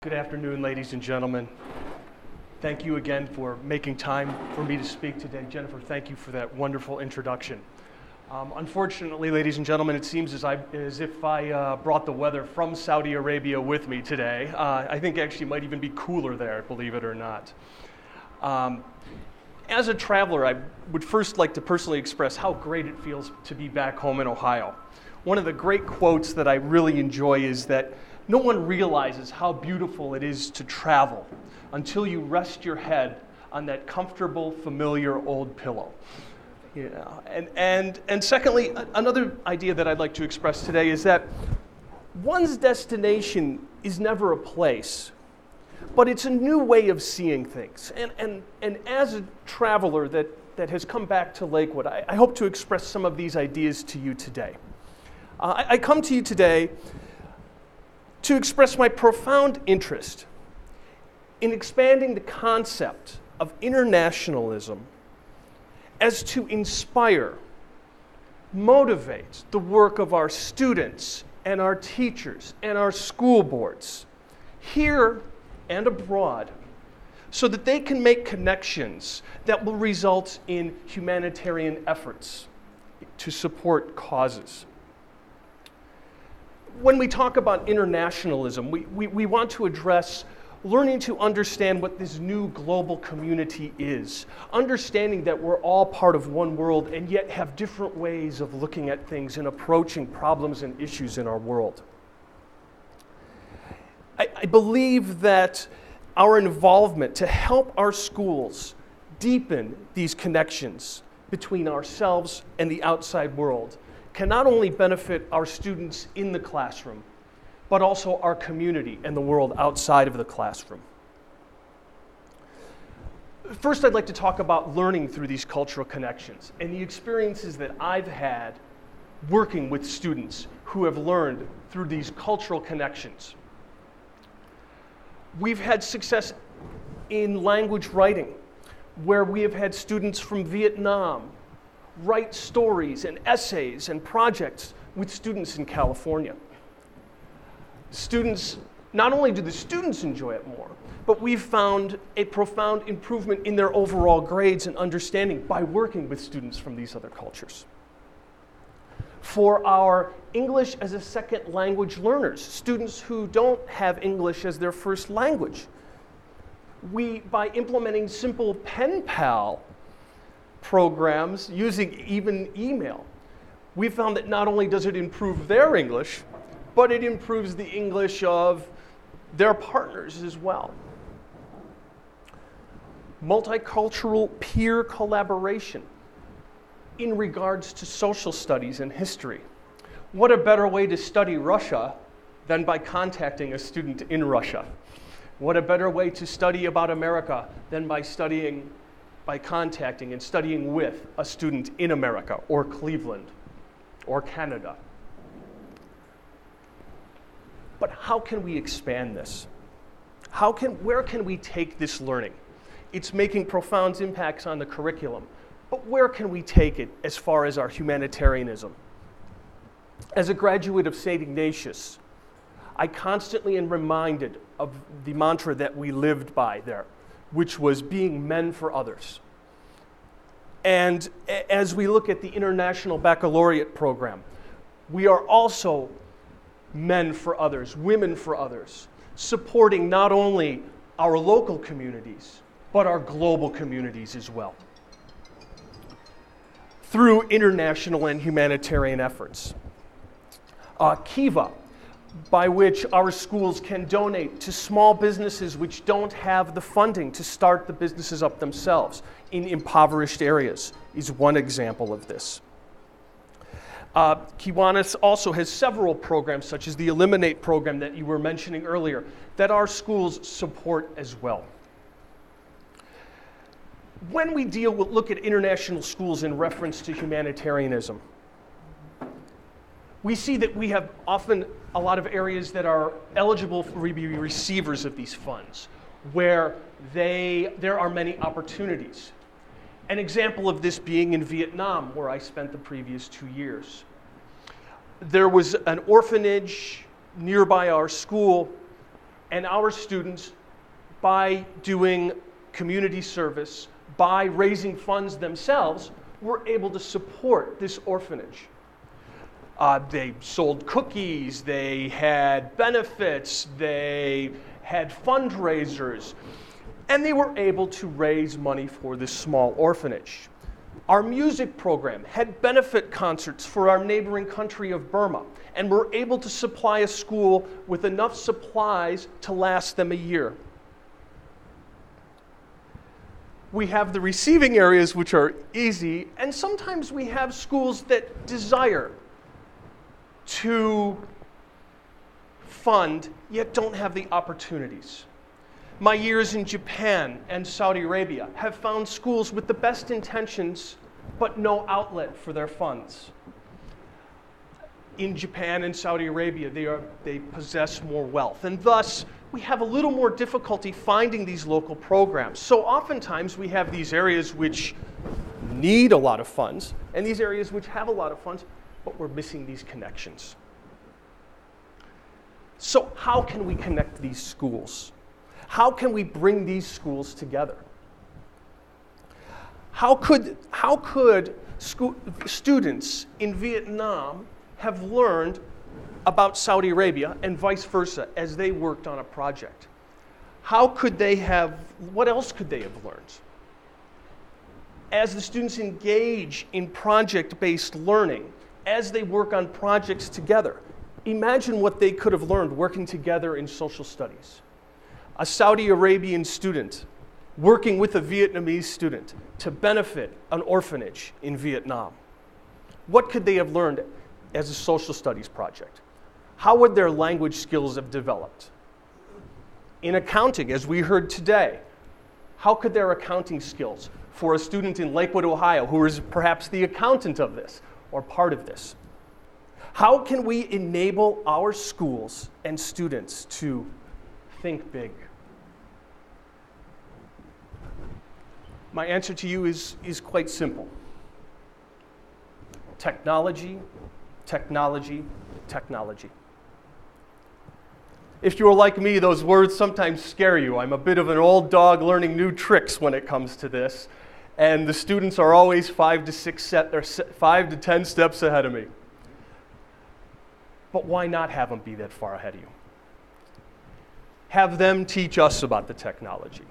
Good afternoon, ladies and gentlemen. Thank you again for making time for me to speak today. Jennifer, thank you for that wonderful introduction. Unfortunately, ladies and gentlemen, it seems as if I brought the weather from Saudi Arabia with me today. I think actually it might even be cooler there, believe it or not. As a traveler, I would first like to personally express how great it feels to be back home in Ohio. One of the great quotes that I really enjoy is that no one realizes how beautiful it is to travel until you rest your head on that comfortable, familiar old pillow. You know, and secondly, another idea that I'd like to express today is that one's destination is never a place, but it's a new way of seeing things. And as a traveler that has come back to Lakewood, I hope to express some of these ideas to you today. I come to you today to express my profound interest in expanding the concept of internationalism as to inspire, motivate the work of our students and our teachers and our school boards here and abroad so that they can make connections that will result in humanitarian efforts to support causes. When we talk about internationalism, we want to address learning to understand what this new global community is, understanding that we're all part of one world and yet have different ways of looking at things and approaching problems and issues in our world. I believe that our involvement to help our schools deepen these connections between ourselves and the outside world can not only benefit our students in the classroom, but also our community and the world outside of the classroom. First, I'd like to talk about learning through these cultural connections and the experiences that I've had working with students who have learned through these cultural connections. We've had success in language writing, where we have had students from Vietnam write stories and essays and projects with students in California. Not only do the students enjoy it more, but we've found a profound improvement in their overall grades and understanding by working with students from these other cultures. For our English as a second language learners, students who don't have English as their first language, by implementing simple pen pal programs using even email, we found that not only does it improve their English, but it improves the English of their partners as well. Multicultural peer collaboration in regards to social studies and history. What a better way to study Russia than by contacting a student in Russia? What a better way to study about America than by contacting and studying with a student in America or Cleveland or Canada. But how can we expand this? Where can we take this learning? It's making profound impacts on the curriculum, but where can we take it as far as our humanitarianism? As a graduate of St. Ignatius, I constantly am reminded of the mantra that we lived by there, which was being men for others. And as we look at the International Baccalaureate program, we are also men for others, women for others, supporting not only our local communities, but our global communities as well, through international and humanitarian efforts. Kiva, by which our schools can donate to small businesses which don't have the funding to start the businesses up themselves in impoverished areas, is one example of this. Kiwanis also has several programs, such as the Eliminate program that you were mentioning earlier, that our schools support as well. When we look at international schools in reference to humanitarianism, we see that we have often a lot of areas that are eligible for be receivers of these funds, where there are many opportunities. An example of this being in Vietnam, where I spent the previous 2 years. There was an orphanage nearby our school, And our students, by doing community service, by raising funds themselves, were able to support this orphanage. They sold cookies, they had benefits, they had fundraisers, and they were able to raise money for this small orphanage. Our music program had benefit concerts for our neighboring country of Burma, and were able to supply a school with enough supplies to last them a year. We have the receiving areas, which are easy, and sometimes we have schools that desire to fund, yet don't have the opportunities. My years in Japan and Saudi Arabia have found schools with the best intentions, but no outlet for their funds. In Japan and Saudi Arabia, they possess more wealth, and thus we have a little more difficulty finding these local programs. So oftentimes we have these areas which need a lot of funds, and these areas which have a lot of funds, but we're missing these connections. So how can we connect these schools? How can we bring these schools together? How could students in Vietnam have learned about Saudi Arabia and vice versa as they worked on a project? What else could they have learned? As the students engage in project-based learning, as they work on projects together, imagine what they could have learned working together in social studies. A Saudi Arabian student working with a Vietnamese student to benefit an orphanage in Vietnam. What could they have learned as a social studies project? How would their language skills have developed? In accounting, as we heard today, how could their accounting skills for a student in Lakewood, Ohio, who is perhaps the accountant of this or part of this? How can we enable our schools and students to think big? My answer to you is quite simple. Technology, technology, technology. If you're like me, those words sometimes scare you. I'm a bit of an old dog learning new tricks when it comes to this, and the students are always 5 to 10 steps ahead of me. But why not have them be that far ahead of you? Have them teach us about the technology.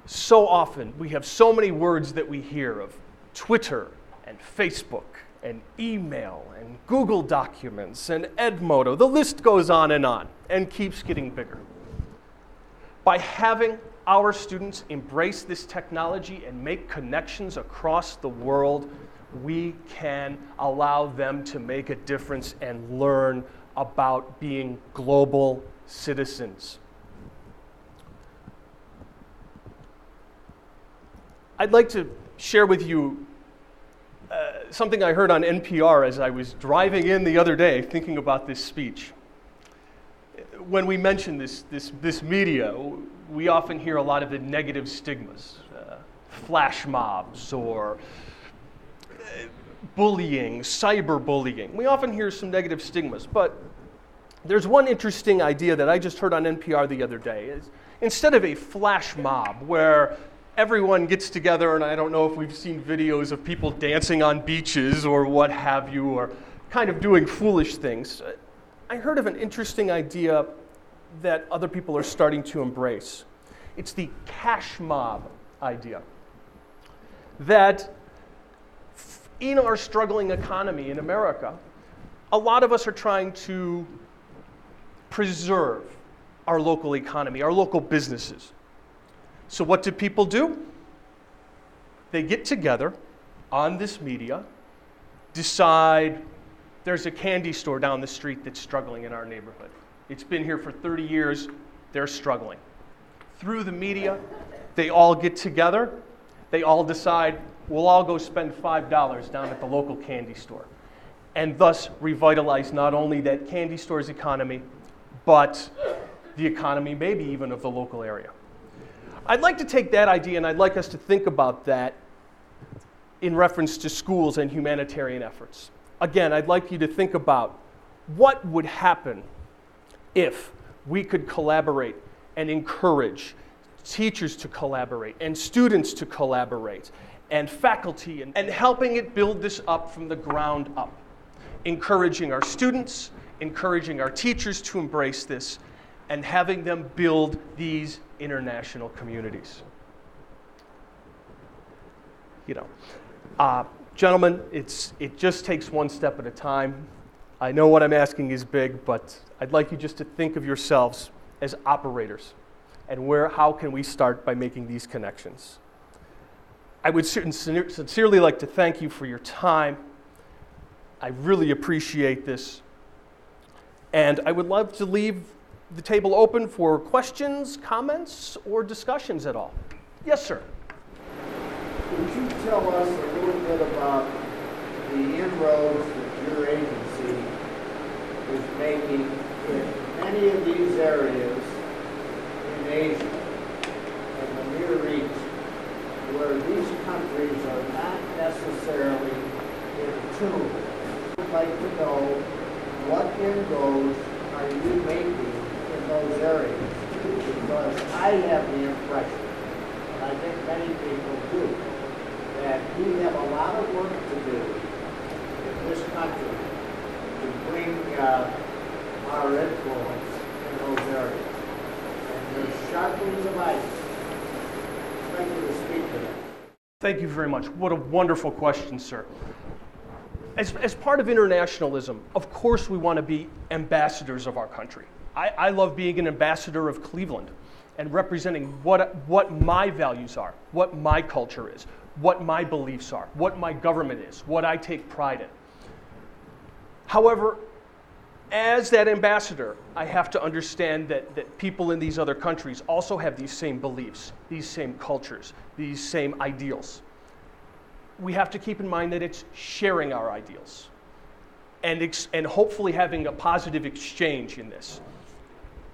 So often, we have so many words that we hear of Twitter and Facebook and email and Google Documents and Edmodo. The list goes on and keeps getting bigger. By having our students embrace this technology and make connections across the world, we can allow them to make a difference and learn about being global citizens. I'd like to share with you something I heard on NPR as I was driving in the other day thinking about this speech. When we mention this media, we often hear a lot of the negative stigmas, flash mobs or bullying, cyberbullying. We often hear some negative stigmas, but there's one interesting idea that I just heard on NPR the other day. Is instead of a flash mob where everyone gets together, and I don't know if we've seen videos of people dancing on beaches or what have you, or kind of doing foolish things, I heard of an interesting idea that other people are starting to embrace. It's the cash mob idea. That in our struggling economy in America, a lot of us are trying to preserve our local economy, our local businesses. So what do people do? They get together on this media, decide there's a candy store down the street that's struggling in our neighborhood. It's been here for 30 years, they're struggling. Through the media, they all get together, they all decide, we'll all go spend $5 down at the local candy store, and thus revitalize not only that candy store's economy, but the economy maybe even of the local area. I'd like to take that idea and I'd like us to think about that in reference to schools and humanitarian efforts. Again, I'd like you to think about what would happen if we could collaborate and encourage teachers to collaborate and students to collaborate and faculty and helping it build this up from the ground up, encouraging our students, encouraging our teachers to embrace this, and having them build these international communities. You know, gentlemen, it just takes one step at a time. I know what I'm asking is big, but I'd like you just to think of yourselves as operators, and how can we start by making these connections. I would sincerely like to thank you for your time. I really appreciate this. And I would love to leave the table open for questions, comments, or discussions at all. Yes, sir. Could you tell us a little bit about the inroads that your agency is making in many of these areas in Asia and the Near East, where these countries are not necessarily in tune? I'd like to know what inroads are you making in those areas? Because I have the impression, and I think many people do, that we have a lot of work to do in this country to bring our influence in those areas. And there's sharpens of ice. I'd like you to speak to that. Thank you very much. What a wonderful question, sir. As part of internationalism, of course we want to be ambassadors of our country. I love being an ambassador of Cleveland and representing what my values are, what my culture is, what my beliefs are, what my government is, what I take pride in. However, as that ambassador, I have to understand that people in these other countries also have these same beliefs, these same cultures, these same ideals. We have to keep in mind that it's sharing our ideals and hopefully having a positive exchange in this.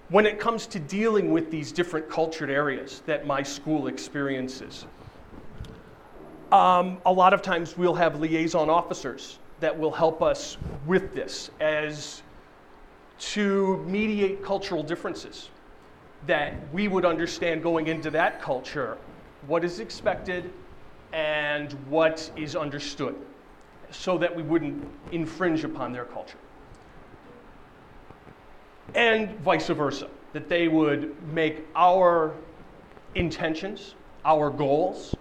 When it comes to dealing with these different cultured areas that my school experiences, a lot of times we'll have liaison officers that will help us with this as to mediate cultural differences, that we would understand going into that culture what is expected and what is understood, so that we wouldn't infringe upon their culture. And vice versa, that they would make our intentions, our goals,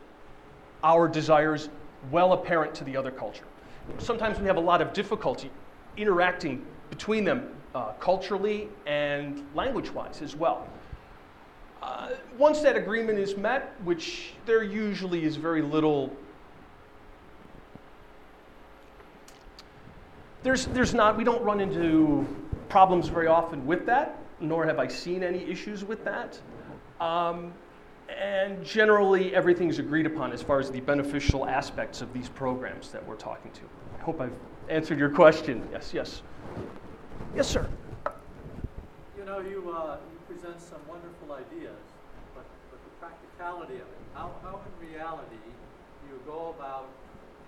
our desires well apparent to the other culture. Sometimes we have a lot of difficulty interacting between them culturally and language-wise as well. Once that agreement is met, which there usually is very little, we don't run into problems very often with that, nor have I seen any issues with that. And generally, everything's agreed upon as far as the beneficial aspects of these programs that we're talking to. I hope I've answered your question. Yes, yes. Yes, sir. You know, you present some wonderful ideas, but the practicality of it, how in reality do you go about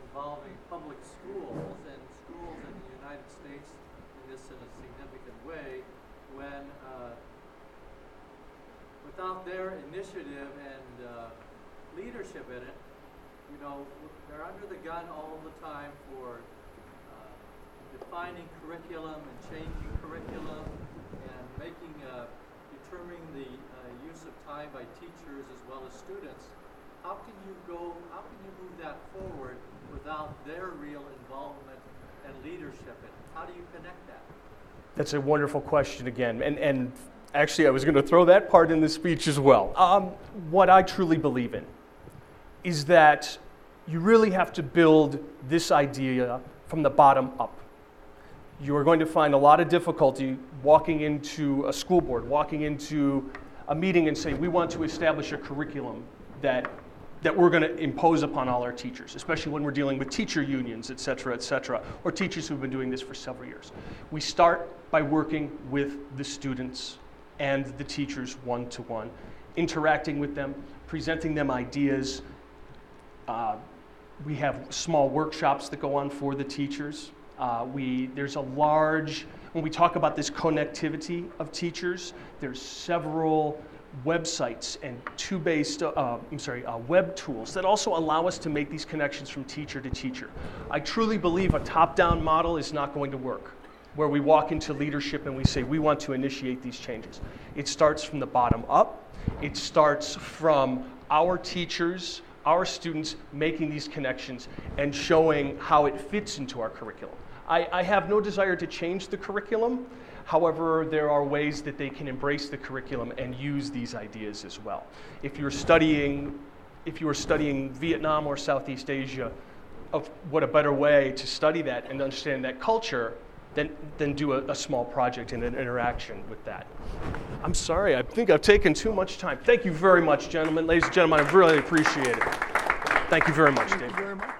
involving public schools and schools in the United States in this in a significant way when without their initiative and leadership in it, you know, they're under the gun all the time for defining curriculum and changing curriculum and making, determining the use of time by teachers as well as students. How can you move that forward without their real involvement and leadership in it? How do you connect that? That's a wonderful question again. And actually, I was going to throw that part in the speech as well. What I truly believe in is that you really have to build this idea from the bottom up. You are going to find a lot of difficulty walking into a school board, walking into a meeting and saying, we want to establish a curriculum that we're going to impose upon all our teachers, especially when we're dealing with teacher unions, et cetera, or teachers who've been doing this for several years. We start by working with the students and the teachers one-to-one, interacting with them, presenting them ideas. We have small workshops that go on for the teachers. There's a large, when we talk about this connectivity of teachers, there's several websites and web tools that also allow us to make these connections from teacher to teacher. I truly believe a top-down model is not going to work, where we walk into leadership and we say, we want to initiate these changes. It starts from the bottom up. It starts from our teachers, our students making these connections and showing how it fits into our curriculum. I have no desire to change the curriculum. However, there are ways that they can embrace the curriculum and use these ideas as well. If you are studying Vietnam or Southeast Asia, what a better way to study that and understand that culture than do a small project and an interaction with that. I'm sorry, I think I've taken too much time. Thank you very much, gentlemen. Ladies and gentlemen, I really appreciate it. Thank you very much, Dave. Thank you very much.